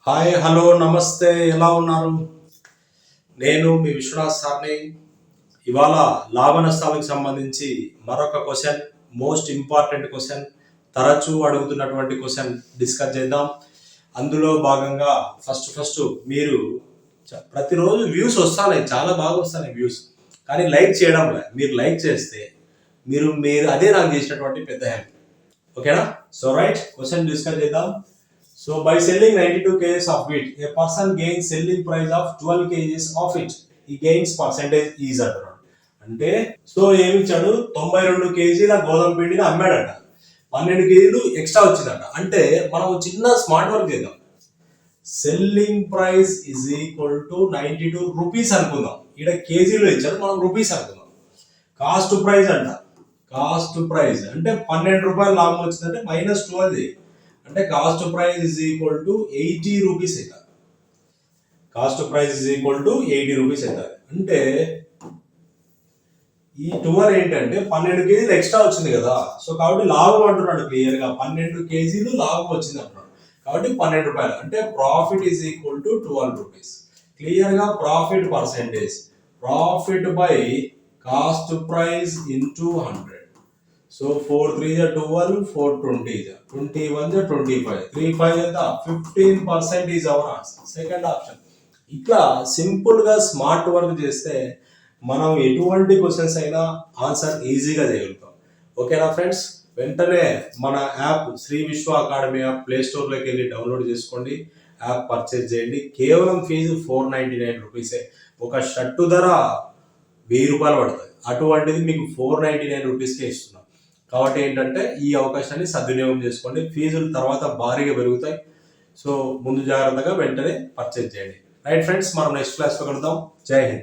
Hi hello నమస్తే, ఎలా ఉన్నారు? నేను మీ విశ్వనాథ్ సార్ని. ఇవాళ లాభ నష్టాలకు సంబంధించి మరొక క్వశ్చన్, మోస్ట్ ఇంపార్టెంట్ క్వశ్చన్, తరచూ అడుగుతున్నటువంటి క్వశ్చన్ డిస్కస్ చేద్దాం. అందులో భాగంగా ఫస్ట్ మీరు ప్రతిరోజు వ్యూస్ వస్తాయి, చాలా బాగా వస్తాయి వ్యూస్, కానీ లైక్ చేయడం లేదు. మీరు లైక్ చేస్తే మీరు అదే నాకు చేసినటువంటి పెద్ద హెల్ప్. ఓకేనా? సో రైట్, క్వశ్చన్ డిస్కస్ చేద్దాం. So by selling 92 kgs of wheat, a person gains selling price of 12 kgs of it. He gains percentage is అంటున్నాడు. అంటే సో ఏమిచ్చాడు, 92 కేజీల గోధుమ పిండిని అమ్మాడట, 12 కేజీలు ఎక్స్ట్రా వచ్చిందట. అంటే మనం చిన్న స్మార్ట్ వర్క్ చేద్దాం. Selling price is equal to 92 rupees అనుకుందాం. ఇక్కడ కేజీలో ఇచ్చాడు, మనం రూపీస్ అనుకుందాం. కాస్ట్ ప్రైస్ అంట, కాస్ట్ ప్రైస్ అంటే 12 రూపాయలు లాభం వచ్చిందంటే -12 అంటే cost price is equal to 80 rupees అవుతుంది. Cost price is equal to 80 rupees అవుతుంది. అంటే ఈ 12 ఏంటంటే 12 కేజీలు ఎక్స్ట్రా వచ్చింది కదా, సో కాబట్టి లాభం అంటున్నాడు క్లియర్ గా, 12 కేజీలు లాభం వచ్చింది అంటున్నాడు. కాబట్టి 12 రూపాయలు అంటే profit is equal to 12 rupees. Clear గా profit percentage, profit by cost price into 100. So 4 3 are 12, 4 20 are 21 are 25, 3 5 ఎంత 15% is our answer. Second option. ఇట్లా సింపుల్ గా స్మార్ట్ వర్క్ చేస్తే మనం ఎటువంటి క్వశ్చన్స్ అయినా ఆన్సర్ ఈజీగా చేయగలుగుతాం. ఓకేనా ఫ్రెండ్స్? వెంటనే మన యాప్ శ్రీ విశ్వ అకాడమీ యాప్ ప్లే స్టోర్ లోకి వెళ్ళి డౌన్లోడ్ చేసుకోండి, యాప్ పర్చేజ్ చేయండి. కేవలం ఫీజు 499 రూపీసే. ఒక షర్టు ధర 1000 రూపాయలు పడుతుంది, అటువంటిది మీకు 499 రూపీస్కే ఇస్తున్నాం. కాబట్టి ఏంటంటే ఈ అవకాశాన్ని సద్వినియోగం చేసుకోండి. ఫీజులు తర్వాత భారీగా పెరుగుతాయి, సో ముందు జాగ్రత్తగా వెంటనే పర్చేజ్ చేయండి. రైట్ ఫ్రెండ్స్, మనం నెక్స్ట్ క్లాస్లో కలుద్దాం. జై హింద్.